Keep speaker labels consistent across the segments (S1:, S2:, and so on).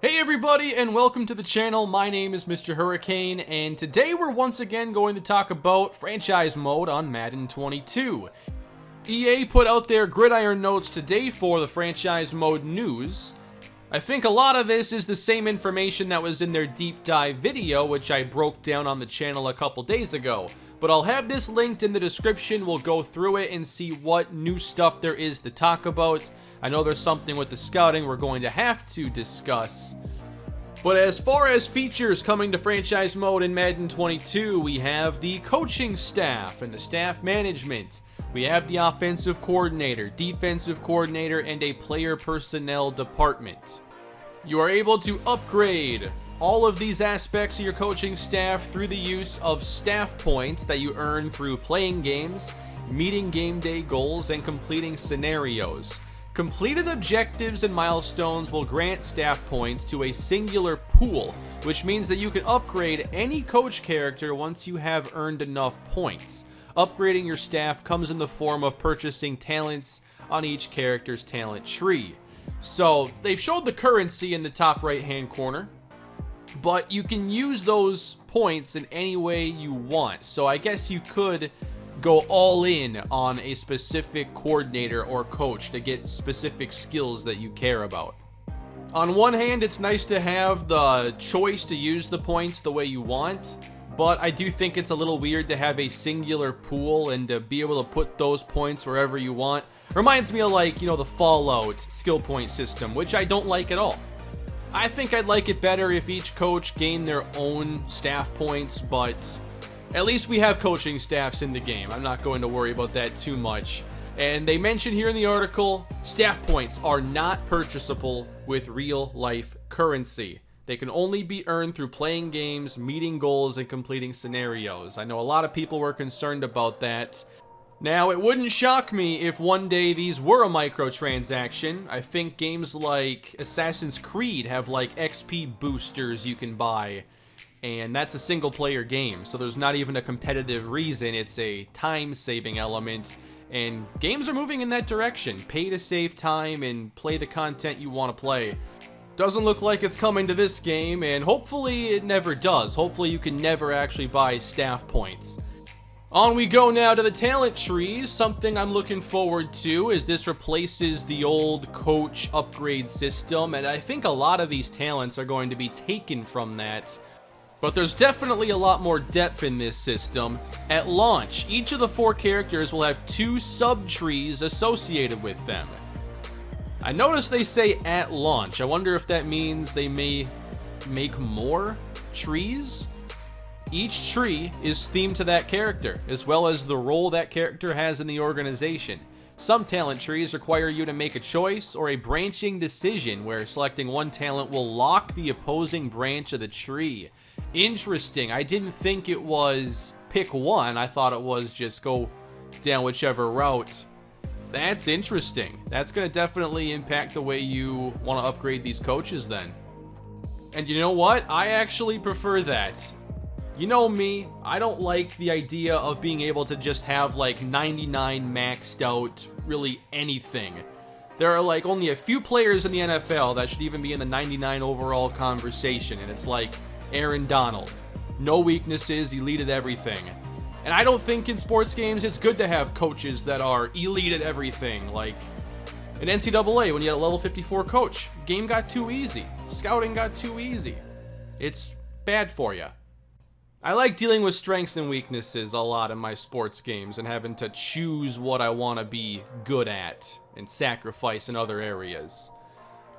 S1: Hey everybody, and welcome to the channel. My name is MrHurriicane, and today we're once again going to talk about franchise mode on Madden 22. EA put out their Gridiron Notes today for the franchise mode news. I think a lot of this is the same information that was in their deep dive video, which I broke down on the channel a couple days ago. But I'll have this linked in the description. We'll go through it and see what new stuff there is to talk about. I know there's something with the scouting we're going to have to discuss. But as far as features coming to franchise mode in Madden 22, we have the coaching staff and the staff management. We have the offensive coordinator, defensive coordinator, and a player personnel department. You are able to upgrade all of these aspects of your coaching staff through the use of staff points that you earn through playing games, meeting game day goals, and completing scenarios. Completed objectives and milestones will grant staff points to a singular pool, which means that you can upgrade any coach character once you have earned enough points. Upgrading your staff comes in the form of purchasing talents on each character's talent tree. So they've showed the currency in the top right hand corner, but you can use those points in any way you want. So I guess you could go all in on a specific coordinator or coach to get specific skills that you care about. On one hand, it's nice to have the choice to use the points the way you want, but I do think it's a little weird to have a singular pool and to be able to put those points wherever you want. Reminds me of the Fallout skill point system, which I don't like at all. I think I'd like it better if each coach gained their own staff points, but at least we have coaching staffs in the game. I'm not going to worry about that too much. And they mention here in the article, staff points are not purchasable with real life currency. They can only be earned through playing games, meeting goals, and completing scenarios. I know a lot of people were concerned about that. Now, it wouldn't shock me if one day these were a microtransaction. I think games like Assassin's Creed have like XP boosters you can buy, and that's a single player game, so there's not even a competitive reason. It's a time-saving element, and games are moving in that direction. Pay to save time and play the content you want to play. Doesn't look like it's coming to this game, and hopefully it never does. Hopefully you can never actually buy staff points. On we go now to the talent trees. Something I'm looking forward to is this replaces the old coach upgrade system, and I think a lot of these talents are going to be taken from that. But there's definitely a lot more depth in this system. At launch, each of the 4 characters will have 2 sub-trees associated with them. I noticed they say at launch. I wonder if that means they may make more trees? Each tree is themed to that character, as well as the role that character has in the organization. Some talent trees require you to make a choice or a branching decision where selecting one talent will lock the opposing branch of the tree. Interesting. I didn't think it was pick one. I thought it was just go down whichever route. That's interesting. That's going to definitely impact the way you want to upgrade these coaches then. And you know what? I actually prefer that. You know me, I don't like the idea of being able to just have like 99 maxed out really anything. There are like only a few players in the NFL that should even be in the 99 overall conversation, and it's like Aaron Donald. No weaknesses, elite at everything. And I don't think in sports games it's good to have coaches that are elite at everything. Like in NCAA, when you had a level 54 coach, game got too easy. Scouting got too easy. It's bad for you. I like dealing with strengths and weaknesses a lot in my sports games and having to choose what I want to be good at and sacrifice in other areas.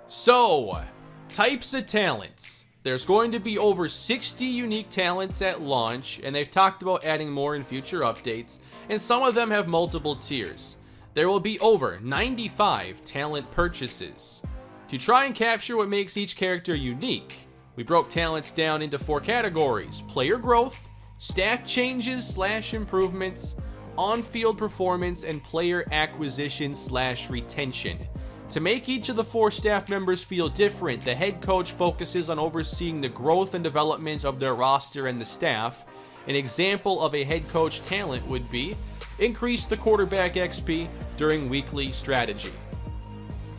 S1: So, types of talents. There's going to be over 60 unique talents at launch, and they've talked about adding more in future updates, and some of them have multiple tiers. There will be over 95 talent purchases. To try and capture what makes each character unique, we broke talents down into 4 categories: player growth, staff changes / improvements, on-field performance, and player acquisition / retention. To make each of the 4 staff members feel different, the head coach focuses on overseeing the growth and development of their roster and the staff. An example of a head coach talent would be increase the quarterback XP during weekly strategy.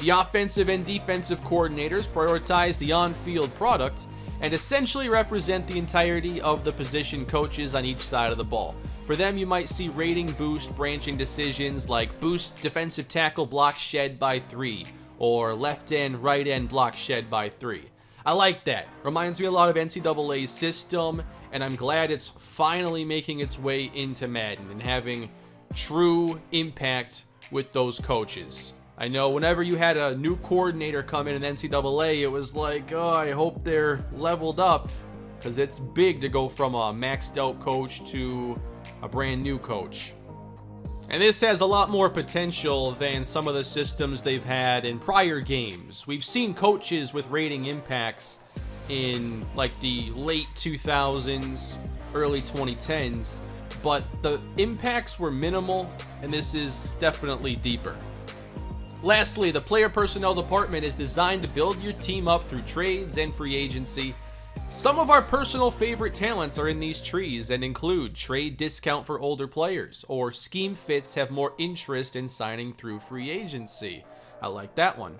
S1: The offensive and defensive coordinators prioritize the on-field product and essentially represent the entirety of the position coaches on each side of the ball. For them, you might see rating boost branching decisions like boost defensive tackle block shed by 3, or left end, right end block shed by 3. I like that. Reminds me a lot of NCAA's system, and I'm glad it's finally making its way into Madden and having true impact with those coaches. I know whenever you had a new coordinator come in NCAA, it was like, oh, I hope they're leveled up, because it's big to go from a maxed out coach to a brand new coach. And this has a lot more potential than some of the systems they've had in prior games. We've seen coaches with rating impacts in like the late 2000s, early 2010s, but the impacts were minimal, and this is definitely deeper. Lastly, the player personnel department is designed to build your team up through trades and free agency. Some of our personal favorite talents are in these trees and include trade discount for older players, or scheme fits have more interest in signing through free agency. I like that one.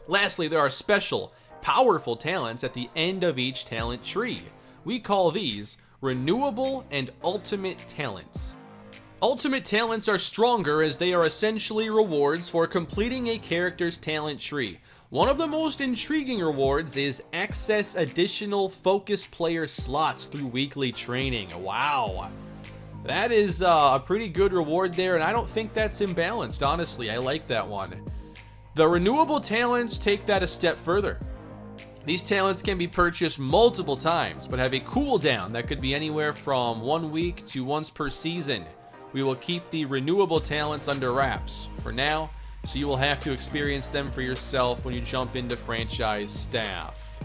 S1: Lastly, there are special, powerful talents at the end of each talent tree. We call these renewable and ultimate talents. Ultimate talents are stronger as they are essentially rewards for completing a character's talent tree. One of the most intriguing rewards is access additional focus player slots through weekly training. Wow. That is a pretty good reward there, and I don't think that's imbalanced, honestly. I like that one. The renewable talents take that a step further. These talents can be purchased multiple times, but have a cooldown that could be anywhere from 1 week to once per season. We will keep the renewable talents under wraps for now, so you will have to experience them for yourself when you jump into franchise staff.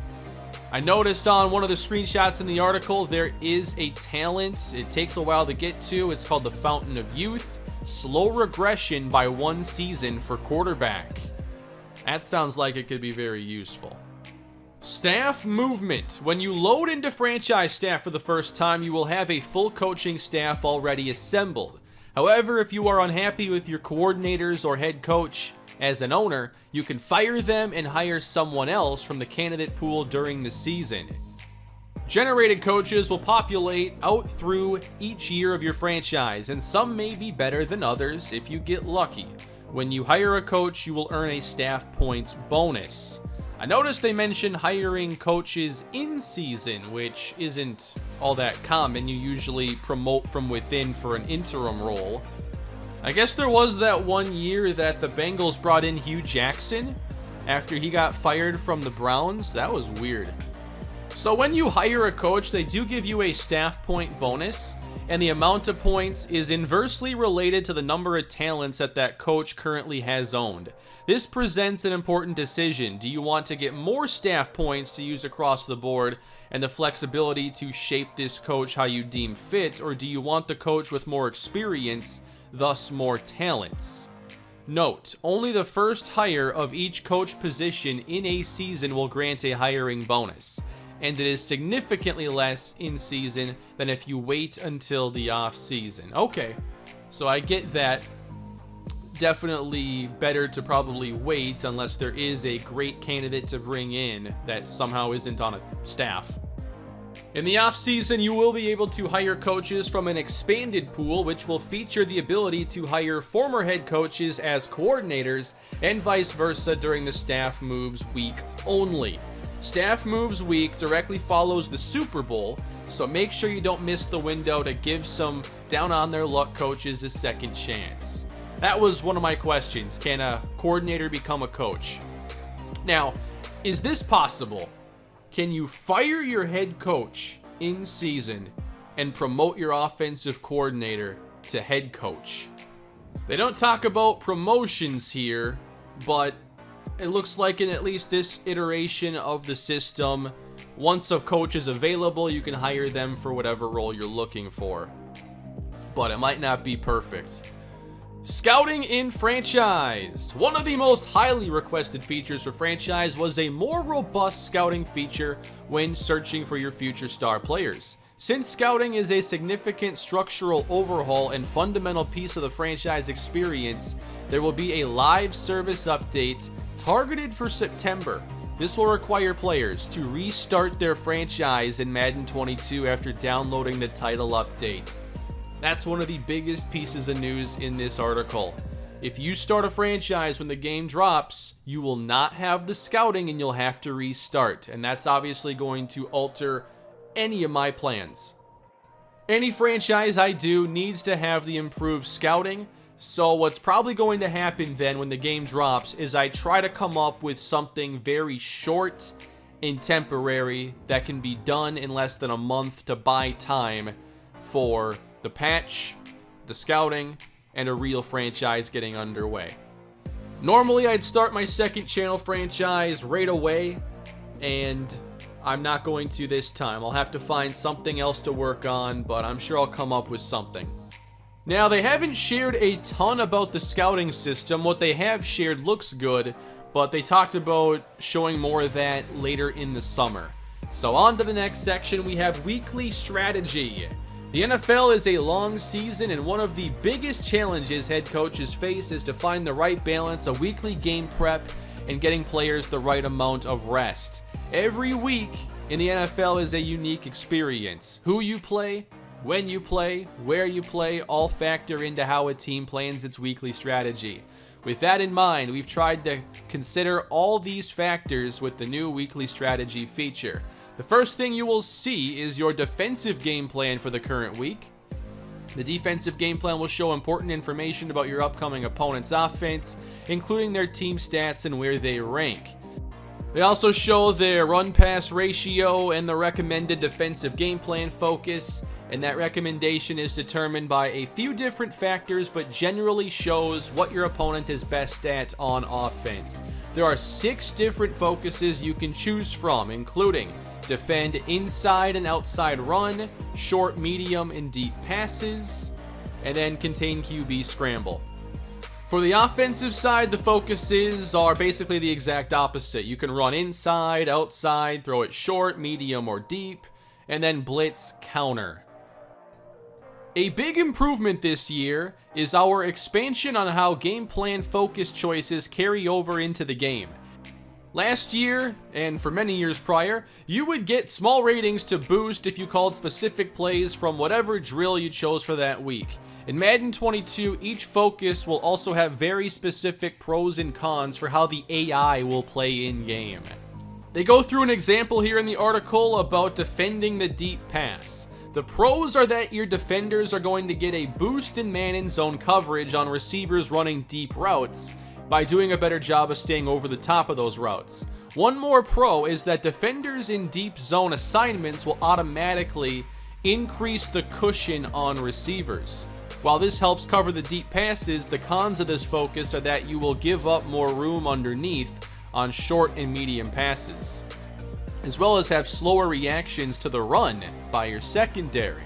S1: I noticed on one of the screenshots in the article, there is a talent. It takes a while to get to. It's called the Fountain of Youth. Slow regression by 1 season for quarterback. That sounds like it could be very useful. Staff movement. When you load into franchise staff for the first time, you will have a full coaching staff already assembled. However, if you are unhappy with your coordinators or head coach as an owner, you can fire them and hire someone else from the candidate pool during the season. Generated coaches will populate out through each year of your franchise, and some may be better than others if you get lucky. When you hire a coach, you will earn a staff points bonus. I noticed they mentioned hiring coaches in season, which isn't all that common. You usually promote from within for an interim role. I guess there was that 1 year that the Bengals brought in Hugh Jackson after he got fired from the Browns. That was weird. So when you hire a coach, they do give you a staff point bonus, and the amount of points is inversely related to the number of talents that that coach currently has owned. This presents an important decision. Do you want to get more staff points to use across the board and the flexibility to shape this coach how you deem fit, or do you want the coach with more experience, thus more talents? Note, only the first hire of each coach position in a season will grant a hiring bonus, and it is significantly less in season than if you wait until the off season. Okay, so I get that. Definitely better to probably wait unless there is a great candidate to bring in that somehow isn't on a staff. In the off season, you will be able to hire coaches from an expanded pool, which will feature the ability to hire former head coaches as coordinators and vice versa during the staff moves week only. Staff moves week directly follows the Super Bowl, so make sure you don't miss the window to give some down on their luck coaches a second chance. That was one of my questions. Can a coordinator become a coach? Now, is this possible? Can you fire your head coach in season and promote your offensive coordinator to head coach? They don't talk about promotions here, but it looks like in at least this iteration of the system, once a coach is available, you can hire them for whatever role you're looking for. But it might not be perfect. Scouting in franchise. One of the most highly requested features for franchise was a more robust scouting feature when searching for your future star players. Since scouting is a significant structural overhaul and fundamental piece of the franchise experience, there will be a live service update targeted for September. This will require players to restart their franchise in Madden 22 after downloading the title update. That's one of the biggest pieces of news in this article. If you start a franchise when the game drops, you will not have the scouting and you'll have to restart. And that's obviously going to alter any of my plans. Any franchise I do needs to have the improved scouting. So what's probably going to happen then when the game drops is I try to come up with something very short and temporary that can be done in less than a month to buy time for the patch, the scouting, and a real franchise getting underway. Normally I'd start my second channel franchise right away, and I'm not going to this time. I'll have to find something else to work on, but I'm sure I'll come up with something. Now, they haven't shared a ton about the scouting system. What they have shared looks good, but they talked about showing more of that later in the summer. So on to the next section, we have weekly strategy. The NFL is a long season, and one of the biggest challenges head coaches face is to find the right balance of weekly game prep and getting players the right amount of rest. Every week in the NFL is a unique experience. Who you play, when you play, where you play, all factor into how a team plans its weekly strategy. With that in mind, we've tried to consider all these factors with the new weekly strategy feature. The first thing you will see is your defensive game plan for the current week. The defensive game plan will show important information about your upcoming opponent's offense, including their team stats and where they rank. They also show their run-pass ratio and the recommended defensive game plan focus, and that recommendation is determined by a few different factors, but generally shows what your opponent is best at on offense. There are 6 different focuses you can choose from, including defend inside and outside run, short, medium, and deep passes, and then contain QB scramble. For the offensive side, the focuses are basically the exact opposite. You can run inside, outside, throw it short, medium, or deep, and then blitz counter. A big improvement this year is our expansion on how game plan focus choices carry over into the game. Last year, and for many years prior, you would get small ratings to boost if you called specific plays from whatever drill you chose for that week. In Madden 22, each focus will also have very specific pros and cons for how the AI will play in-game. They go through an example here in the article about defending the deep pass. The pros are that your defenders are going to get a boost in man-in-zone coverage on receivers running deep routes by doing a better job of staying over the top of those routes. One more pro is that defenders in deep zone assignments will automatically increase the cushion on receivers. While this helps cover the deep passes, the cons of this focus are that you will give up more room underneath on short and medium passes, as well as have slower reactions to the run by your secondary.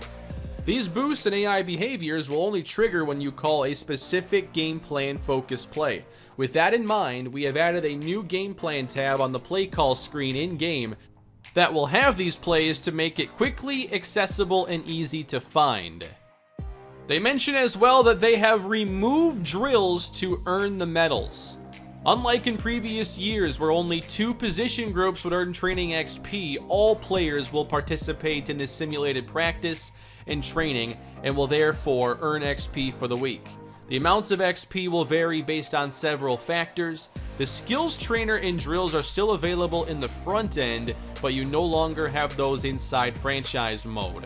S1: These boosts in AI behaviors will only trigger when you call a specific game plan focus play. With that in mind, we have added a new game plan tab on the play call screen in-game that will have these plays to make it quickly accessible and easy to find. They mention as well that they have removed drills to earn the medals. Unlike in previous years where only 2 position groups would earn training XP, all players will participate in this simulated practice and training and will therefore earn XP for the week. The amounts of XP will vary based on several factors. The skills trainer and drills are still available in the front end, but you no longer have those inside franchise mode.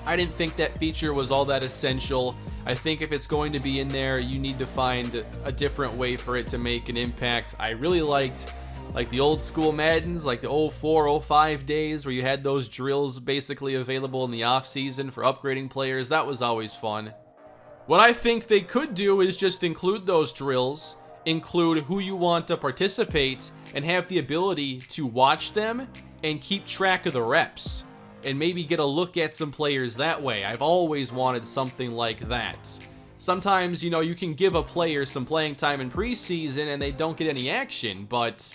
S1: I didn't think that feature was all that essential. I think if it's going to be in there, you need to find a different way for it to make an impact. I really liked like the old school Maddens, like the 04, 05 days where you had those drills basically available in the off season for upgrading players. That was always fun. What I think they could do is just include those drills, include who you want to participate, and have the ability to watch them and keep track of the reps, and maybe get a look at some players that way. I've always wanted something like that. Sometimes, you know, you can give a player some playing time in preseason and they don't get any action, but,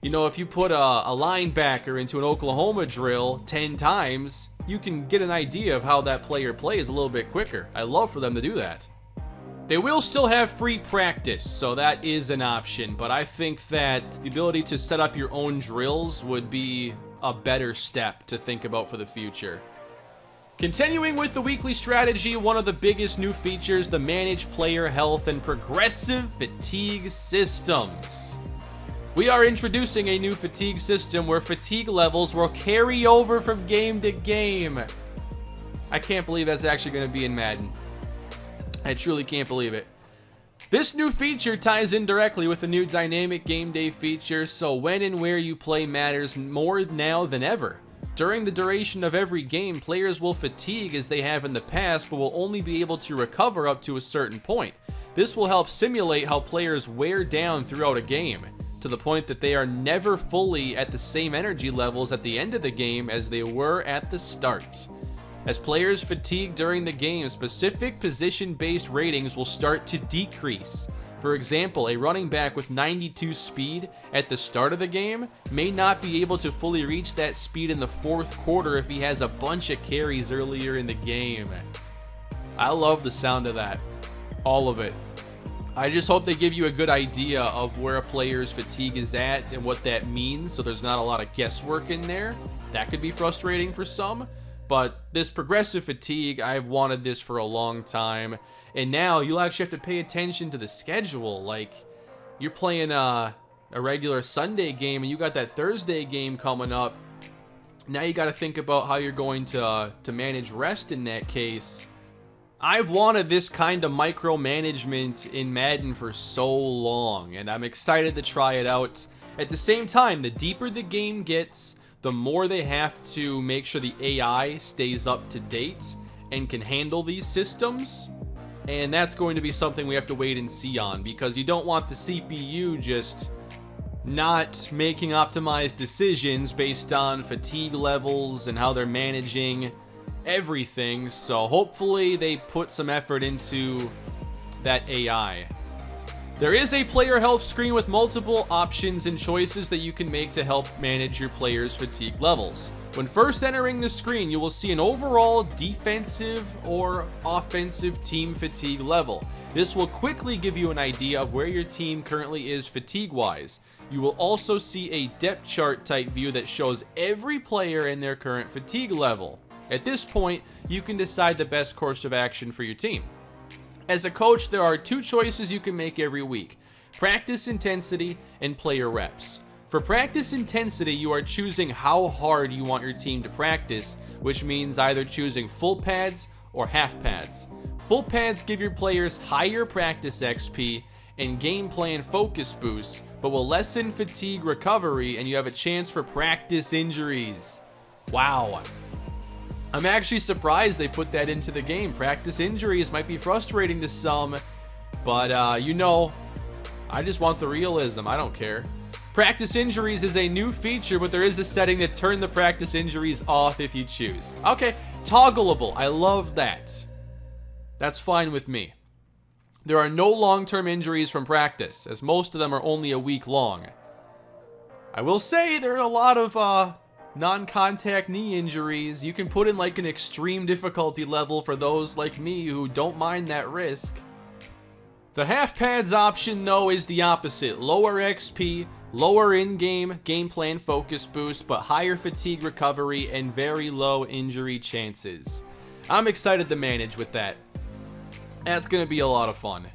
S1: you know, if you put a linebacker into an Oklahoma drill 10 times, you can get an idea of how that player plays a little bit quicker. I love for them to do that. They will still have free practice, so that is an option, but I think that the ability to set up your own drills would be a better step to think about for the future. Continuing with the weekly strategy, one of the biggest new features, the Manage Player Health and Progressive Fatigue Systems. We are introducing a new fatigue system where fatigue levels will carry over from game to game. I can't believe that's actually going to be in Madden. I truly can't believe it. This new feature ties in directly with the new dynamic game day feature, so when and where you play matters more now than ever. During the duration of every game, players will fatigue as they have in the past, but will only be able to recover up to a certain point. This will help simulate how players wear down throughout a game, to the point that they are never fully at the same energy levels at the end of the game as they were at the start. As players fatigue during the game, specific position-based ratings will start to decrease. For example, a running back with 92 speed at the start of the game may not be able to fully reach that speed in the fourth quarter if he has a bunch of carries earlier in the game. I love the sound of that. All of it. I just hope they give you a good idea of where a player's fatigue is at and what that means, so there's not a lot of guesswork in there. That could be frustrating for some. But this progressive fatigue, I've wanted this for a long time. And now you'll actually have to pay attention to the schedule. Like, you're playing a regular Sunday game and you got that Thursday game coming up. Now you got to think about how you're going to manage rest in that case. I've wanted this kind of micromanagement in Madden for so long, and I'm excited to try it out. At the same time, the deeper the game gets, the more they have to make sure the AI stays up to date and can handle these systems. And that's going to be something we have to wait and see on, because you don't want the CPU just not making optimized decisions based on fatigue levels and how they're managing everything. So hopefully they put some effort into that AI. There is a player health screen with multiple options and choices that you can make to help manage your players' fatigue levels. When first entering the screen, you will see an overall defensive or offensive team fatigue level. This will quickly give you an idea of where your team currently is fatigue-wise. You will also see a depth chart type view that shows every player and their current fatigue level. At this point, you can decide the best course of action for your team. As a coach, there are two choices you can make every week: practice intensity and player reps. For practice intensity, you are choosing how hard you want your team to practice, which means either choosing full pads or half pads. Full pads give your players higher practice XP and game plan focus boosts, but will lessen fatigue recovery, and you have a chance for practice injuries. Wow. I'm actually surprised they put that into the game. Practice injuries might be frustrating to some, but you know, I just want the realism. I don't care. Practice injuries is a new feature, but there is a setting to turn the practice injuries off if you choose. Okay, toggleable. I love that. That's fine with me. There are no long-term injuries from practice, as most of them are only a week long. I will say there are a lot of non-contact knee injuries. You can put in like an extreme difficulty level for those like me who don't mind that risk. The half pads option though is the opposite. Lower XP, lower in-game game plan focus boost, but higher fatigue recovery and very low injury chances. I'm excited to manage with that. That's going to be a lot of fun.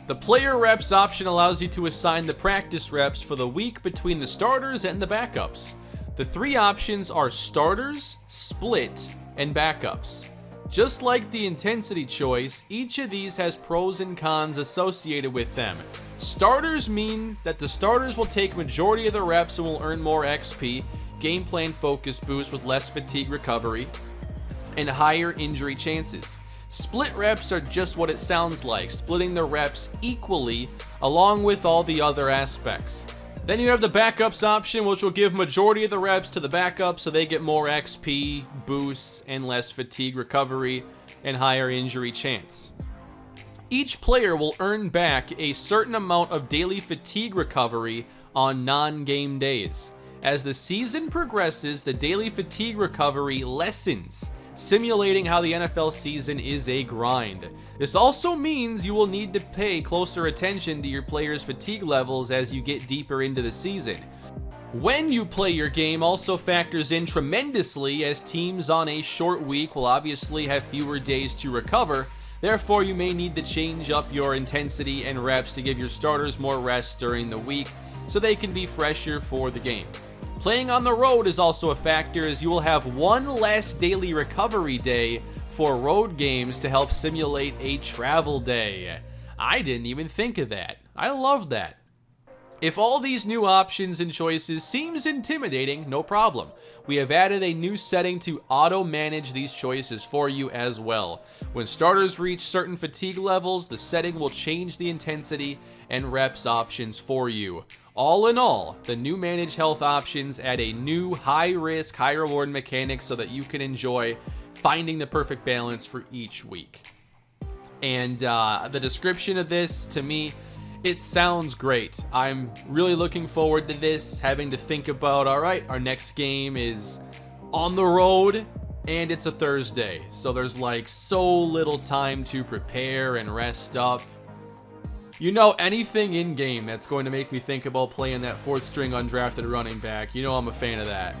S1: The player reps option allows you to assign the practice reps for the week between the starters and the backups. The three options are starters, split, and backups. Just like the intensity choice, each of these has pros and cons associated with them. Starters mean that the starters will take majority of the reps and will earn more XP, game plan focus boost with less fatigue recovery, and higher injury chances. Split reps are just what it sounds like, splitting the reps equally along with all the other aspects. Then you have the backups option, which will give majority of the reps to the backups so they get more XP, boosts, and less fatigue recovery, and higher injury chance. Each player will earn back a certain amount of daily fatigue recovery on non-game days. As the season progresses, the daily fatigue recovery lessens, simulating how the NFL season is a grind. This also means you will need to pay closer attention to your players' fatigue levels as you get deeper into the season. When you play your game also factors in tremendously, as teams on a short week will obviously have fewer days to recover. Therefore, you may need to change up your intensity and reps to give your starters more rest during the week so they can be fresher for the game. Playing on the road is also a factor, as you will have one less daily recovery day for road games to help simulate a travel day. I didn't even think of that. I love that. If all these new options and choices seems intimidating, no problem. We have added a new setting to auto-manage these choices for you as well. When starters reach certain fatigue levels, the setting will change the intensity and reps options for you. All in all, the new Manage Health options add a new high-risk, high-reward mechanic so that you can enjoy finding the perfect balance for each week. And the description of this, to me, it sounds great. I'm really looking forward to this, having to think about, all right, our next game is on the road, and it's a Thursday. So there's like so little time to prepare and rest up. You know, anything in-game that's going to make me think about playing that fourth string undrafted running back, you know I'm a fan of that.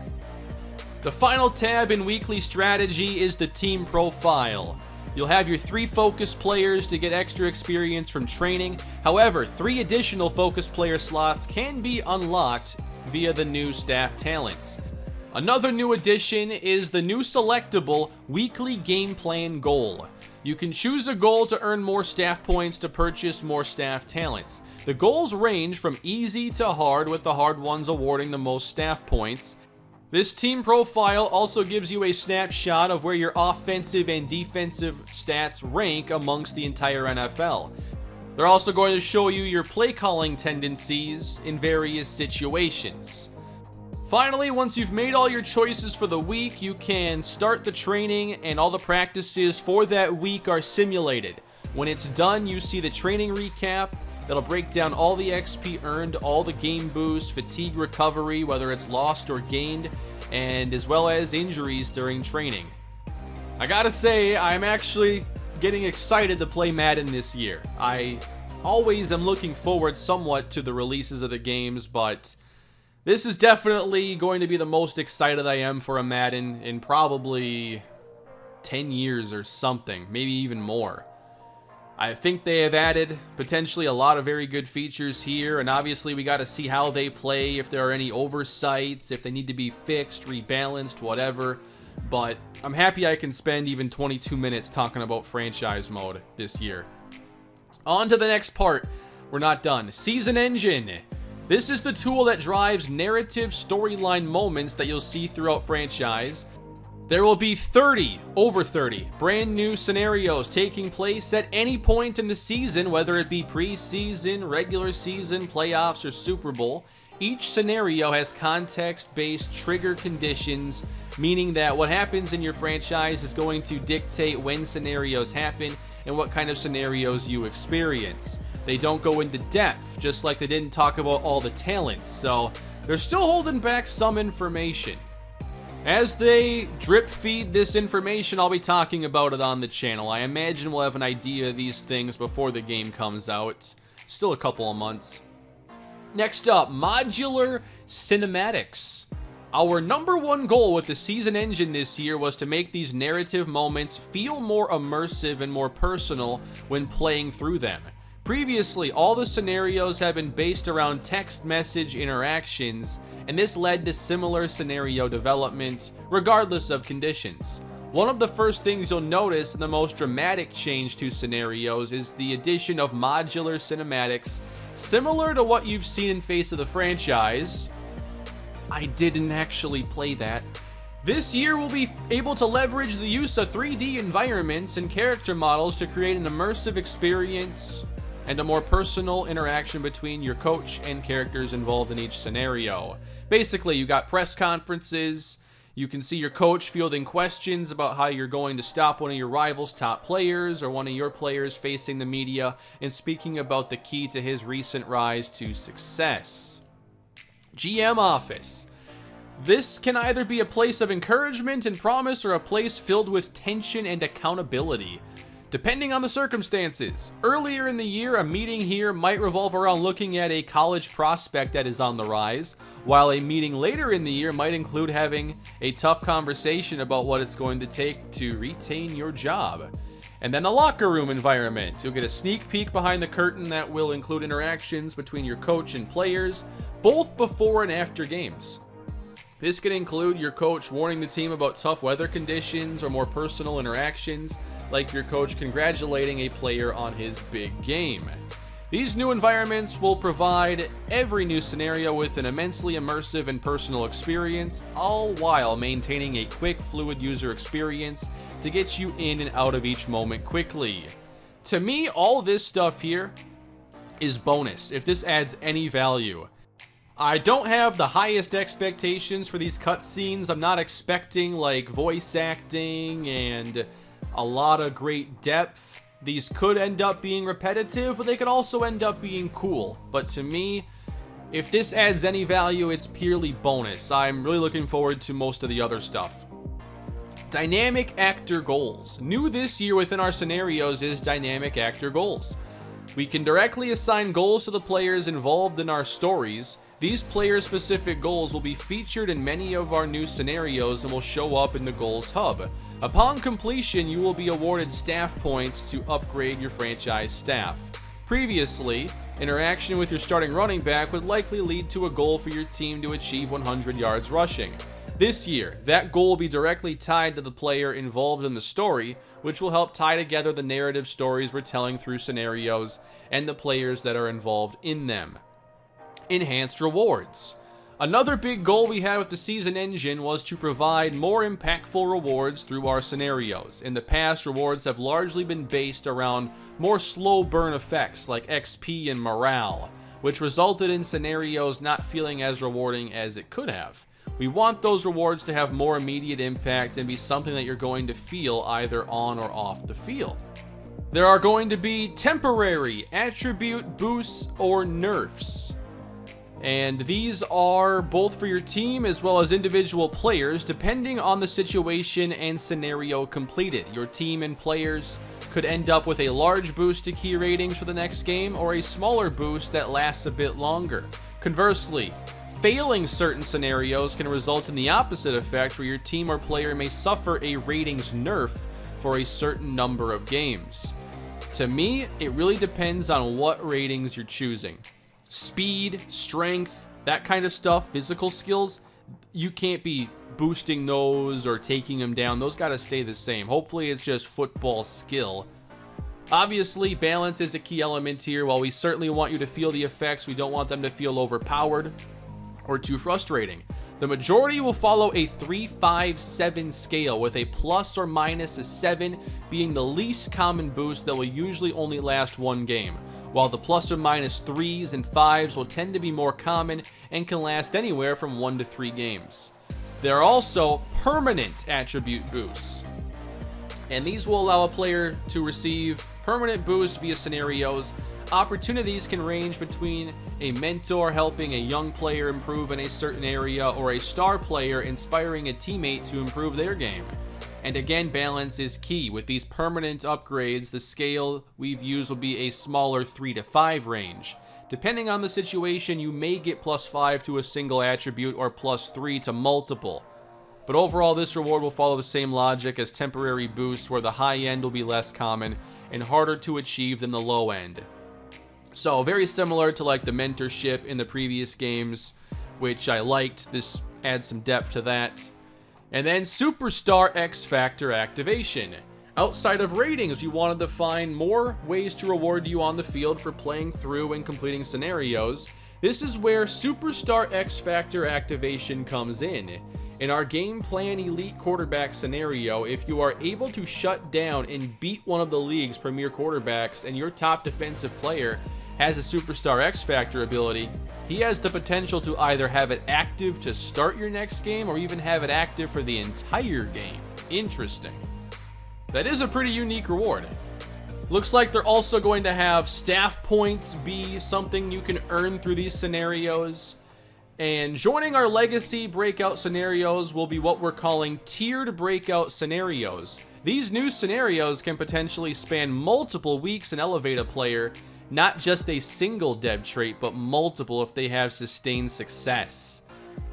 S1: The final tab in weekly strategy is the team profile. You'll have your 3 focus players to get extra experience from training. However, 3 additional focus player slots can be unlocked via the new staff talents. Another new addition is the new selectable weekly game plan goal. You can choose a goal to earn more staff points to purchase more staff talents. The goals range from easy to hard, with the hard ones awarding the most staff points. This team profile also gives you a snapshot of where your offensive and defensive stats rank amongst the entire NFL. They're also going to show you your play calling tendencies in various situations. Finally, once you've made all your choices for the week, you can start the training, and all the practices for that week are simulated. When it's done, you see the training recap that'll break down all the XP earned, all the game boosts, fatigue recovery, whether it's lost or gained, and as well as injuries during training. I gotta say, I'm actually getting excited to play Madden this year. I always am looking forward somewhat to the releases of the games, but this is definitely going to be the most excited I am for a Madden in probably 10 years or something, maybe even more. I think they have added potentially a lot of very good features here, and obviously we got to see how they play, if there are any oversights, if they need to be fixed, rebalanced, whatever. But I'm happy I can spend even 22 minutes talking about franchise mode this year. On to the next part. We're not done. Season Engine. This is the tool that drives narrative storyline moments that you'll see throughout franchise. There will be over 30 brand new scenarios taking place at any point in the season, whether it be preseason, regular season, playoffs, or Super Bowl. Each scenario has context-based trigger conditions, meaning that what happens in your franchise is going to dictate when scenarios happen and what kind of scenarios you experience. They don't go into depth, just like they didn't talk about all the talents, so they're still holding back some information. As they drip feed this information, I'll be talking about it on the channel. I imagine we'll have an idea of these things before the game comes out. Still a couple of months. Next up, Modular Cinematics. Our #1 goal with the Season Engine this year was to make these narrative moments feel more immersive and more personal when playing through them. Previously, all the scenarios have been based around text message interactions, and this led to similar scenario development, regardless of conditions. One of the first things you'll notice, and the most dramatic change to scenarios, is the addition of Modular Cinematics, similar to what you've seen in Face of the Franchise. I didn't actually play that. This year we'll be able to leverage the use of 3D environments and character models to create an immersive experience and a more personal interaction between your coach and characters involved in each scenario. Basically, you got press conferences, you can see your coach fielding questions about how you're going to stop one of your rivals' top players, or one of your players facing the media and speaking about the key to his recent rise to success. GM Office. This can either be a place of encouragement and promise or a place filled with tension and accountability, depending on the circumstances. Earlier in the year, a meeting here might revolve around looking at a college prospect that is on the rise, while a meeting later in the year might include having a tough conversation about what it's going to take to retain your job. And then the locker room environment. You'll get a sneak peek behind the curtain that will include interactions between your coach and players, both before and after games. This can include your coach warning the team about tough weather conditions or more personal interactions, like your coach congratulating a player on his big game. These new environments will provide every new scenario with an immensely immersive and personal experience, all while maintaining a quick, fluid user experience to get you in and out of each moment quickly. To me, all this stuff here is bonus, if this adds any value. I don't have the highest expectations for these cutscenes. I'm not expecting like voice acting and a lot of great depth. These could end up being repetitive, but they could also end up being cool. But to me, if this adds any value, it's purely bonus. I'm really looking forward to most of the other stuff. Dynamic actor goals. New this year within our scenarios is dynamic actor goals. We can directly assign goals to the players involved in our stories. These player-specific goals will be featured in many of our new scenarios and will show up in the Goals Hub. Upon completion, you will be awarded staff points to upgrade your franchise staff. Previously, interaction with your starting running back would likely lead to a goal for your team to achieve 100 yards rushing. This year, that goal will be directly tied to the player involved in the story, which will help tie together the narrative stories we're telling through scenarios and the players that are involved in them. Enhanced rewards. Another big goal we had with the season engine was to provide more impactful rewards through our scenarios. In the past, rewards have largely been based around more slow burn effects like XP and morale, which resulted in scenarios not feeling as rewarding as it could have. We want those rewards to have more immediate impact and be something that you're going to feel either on or off the field. There are going to be temporary attribute boosts or nerfs. And these are both for your team as well as individual players, depending on the situation and scenario completed. Your team and players could end up with a large boost to key ratings for the next game, or a smaller boost that lasts a bit longer. Conversely, failing certain scenarios can result in the opposite effect, where your team or player may suffer a ratings nerf for a certain number of games. To me, it really depends on what ratings you're choosing. Speed, strength, that kind of stuff, physical skills, you can't be boosting those or taking them down. Those got to stay the same. Hopefully it's just football skill. Obviously, balance is a key element here. While we certainly want you to feel the effects, we don't want them to feel overpowered or too frustrating. The majority will follow a 3-5-7 scale, with a plus or minus a 7 being the least common boost that will usually only last one game, while the plus or minus 3s and 5s will tend to be more common and can last anywhere from 1 to 3 games. There are also permanent attribute boosts, and these will allow a player to receive permanent boosts via scenarios. Opportunities can range between a mentor helping a young player improve in a certain area, or a star player inspiring a teammate to improve their game. And again, balance is key. With these permanent upgrades, the scale we've used will be a smaller 3 to 5 range. Depending on the situation, you may get +5 to a single attribute or +3 to multiple. But overall, this reward will follow the same logic as temporary boosts, where the high end will be less common and harder to achieve than the low end. So very similar to like the mentorship in the previous games, which I liked. This adds some depth to that. And then Superstar X Factor activation. Outside of ratings, we wanted to find more ways to reward you on the field for playing through and completing scenarios. This is where Superstar X Factor activation comes in. In our game plan elite quarterback scenario, if you are able to shut down and beat one of the league's premier quarterbacks and your top defensive player has a Superstar X Factor ability, he has the potential to either have it active to start your next game or even have it active for the entire game. Interesting. That is a pretty unique reward. Looks like they're also going to have staff points be something you can earn through these scenarios. And joining our legacy breakout scenarios will be what we're calling tiered breakout scenarios. These new scenarios can potentially span multiple weeks and elevate a player, not just a single dev trait, but multiple if they have sustained success.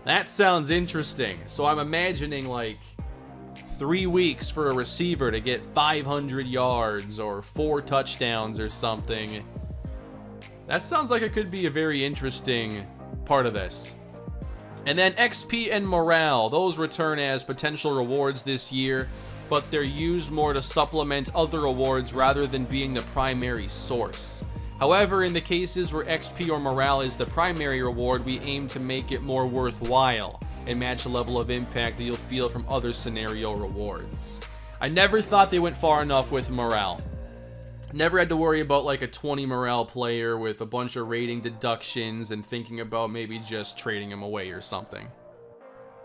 S1: That sounds interesting. So I'm imagining like 3 weeks for a receiver to get 500 yards or 4 touchdowns or something. That sounds like it could be a very interesting part of this. And then XP and morale, those return as potential rewards this year, but they're used more to supplement other awards rather than being the primary source. However, in the cases where XP or morale is the primary reward, we aim to make it more worthwhile and match the level of impact that you'll feel from other scenario rewards. I never thought they went far enough with morale. Never had to worry about like a 20 morale player with a bunch of rating deductions and thinking about maybe just trading him away or something.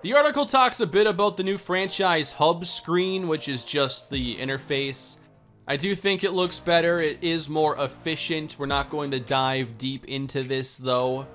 S1: The article talks a bit about the new franchise hub screen, which is just the interface. I do think it looks better. It is more efficient. We're not going to dive deep into this though.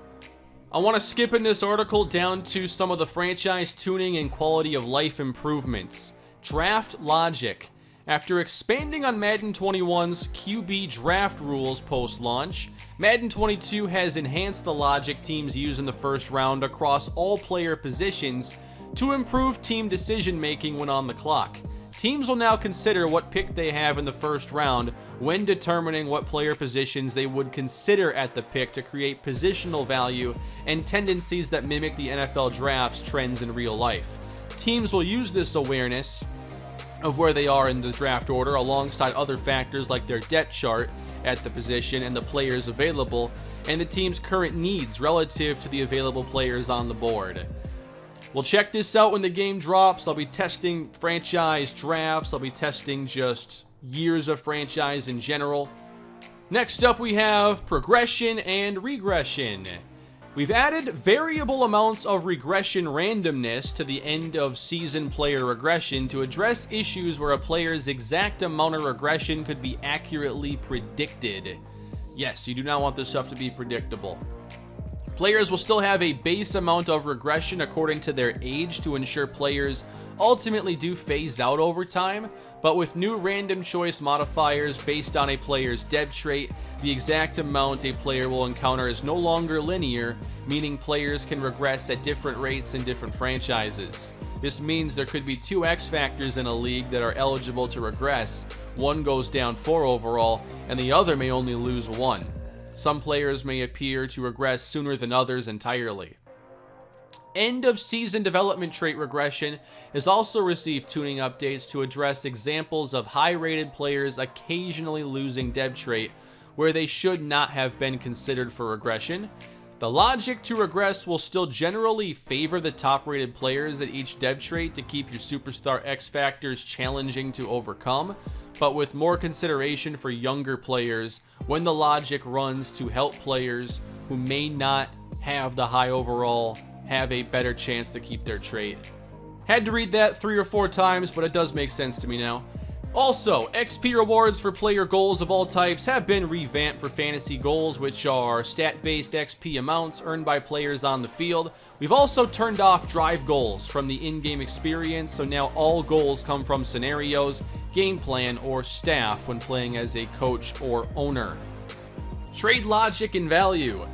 S1: I want to skip in this article down to some of the franchise tuning and quality of life improvements. Draft logic. After expanding on Madden 21's QB draft rules post-launch, Madden 22 has enhanced the logic teams use in the first round across all player positions to improve team decision-making when on the clock. Teams will now consider what pick they have in the first round when determining what player positions they would consider at the pick to create positional value and tendencies that mimic the NFL draft's trends in real life. Teams will use this awareness of where they are in the draft order alongside other factors like their depth chart at the position and the players available, and the team's current needs relative to the available players on the board. We'll check this out when the game drops. I'll be testing franchise drafts. I'll be testing just years of franchise in general. Next up we have progression and regression. We've added variable amounts of regression randomness to the end of season player regression to address issues where a player's exact amount of regression could be accurately predicted. Yes, you do not want this stuff to be predictable. Players will still have a base amount of regression according to their age to ensure players ultimately do phase out over time, but with new random choice modifiers based on a player's dev trait, the exact amount a player will encounter is no longer linear, meaning players can regress at different rates in different franchises. This means there could be 2 X factors in a league that are eligible to regress. One goes down 4 overall, and the other may only lose 1. Some players may appear to regress sooner than others entirely. End of season development trait regression has also received tuning updates to address examples of high rated players occasionally losing dev trait where they should not have been considered for regression. The logic to regress will still generally favor the top rated players at each dev trait to keep your superstar X factors challenging to overcome, but with more consideration for younger players when the logic runs to help players who may not have the high overall have a better chance to keep their trait. Had to read that 3 or 4 times, but it does make sense to me now. Also, XP rewards for player goals of all types have been revamped for fantasy goals, which are stat-based XP amounts earned by players on the field. We've also turned off drive goals from the in-game experience, so now all goals come from scenarios, game plan, or staff when playing as a coach or owner. Trade logic and value.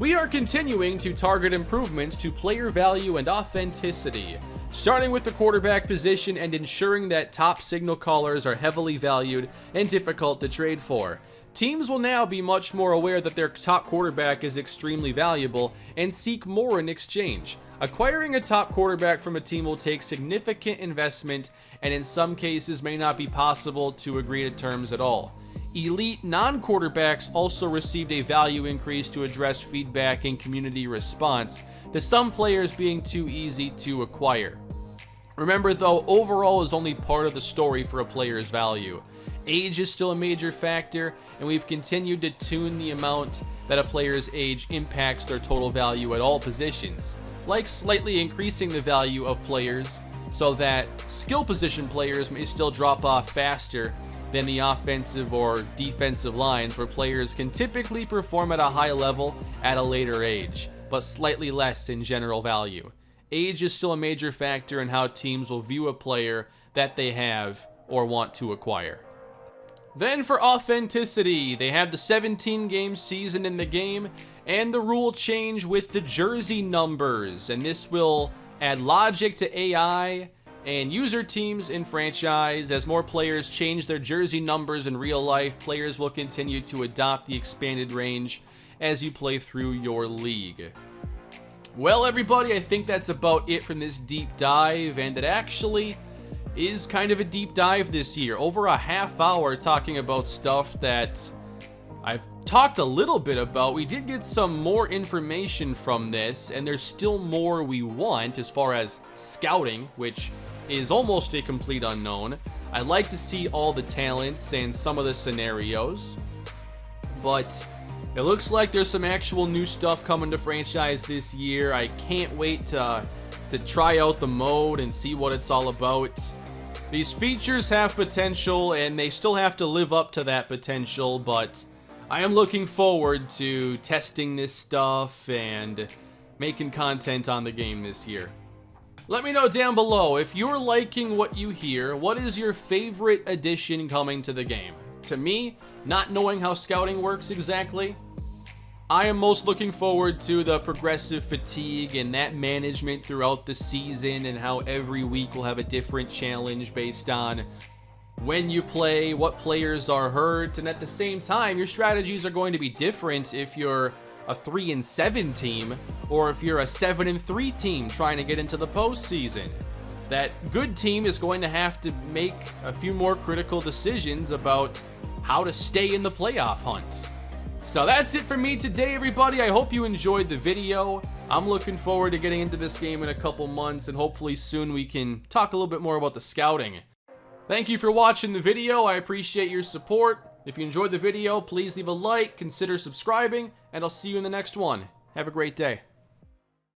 S1: We are continuing to target improvements to player value and authenticity, starting with the quarterback position and ensuring that top signal callers are heavily valued and difficult to trade for. Teams will now be much more aware that their top quarterback is extremely valuable and seek more in exchange. Acquiring a top quarterback from a team will take significant investment and in some cases may not be possible to agree to terms at all. Elite non-quarterbacks also received a value increase to address feedback and community response to some players being too easy to acquire. Remember though, overall is only part of the story for a player's value. Age is still a major factor, and we've continued to tune the amount that a player's age impacts their total value at all positions, like slightly increasing the value of players so that skill position players may still drop off faster than the offensive or defensive lines where players can typically perform at a high level at a later age. but slightly less in general value. Age is still a major factor in how teams will view a player that they have or want to acquire. Then for authenticity, they have the 17-game season in the game and the rule change with the jersey numbers, and this will add logic to AI and user teams in Franchise. As more players change their jersey numbers in real life, players will continue to adopt the expanded range as you play through your league. Well, everybody, I think that's about it from this deep dive, and it actually is kind of a deep dive this year. Over a half hour talking about stuff that I've talked a little bit about. We did get some more information from this, and there's still more we want as far as scouting, which is almost a complete unknown. I'd like to see all the talents and some of the scenarios, but it looks like there's some actual new stuff coming to Franchise this year. I can't wait to try out the mode and see what it's all about. These features have potential, and they still have to live up to that potential, but I am looking forward to testing this stuff and making content on the game this year. Let me know down below, if you're liking what you hear, what is your favorite addition coming to the game? To me, not knowing how scouting works exactly, I am most looking forward to the progressive fatigue and that management throughout the season, and how every week will have a different challenge based on when you play, what players are hurt, and at the same time, your strategies are going to be different if you're a 3-7 team or if you're a 7-3 team trying to get into the postseason. That good team is going to have to make a few more critical decisions about how to stay in the playoff hunt. So that's it for me today, everybody. I hope you enjoyed the video. I'm looking forward to getting into this game in a couple months, and hopefully soon we can talk a little bit more about the scouting. Thank you for watching the video. I appreciate your support. If you enjoyed the video, please leave a like, consider subscribing, and I'll see you in the next one. Have a great day.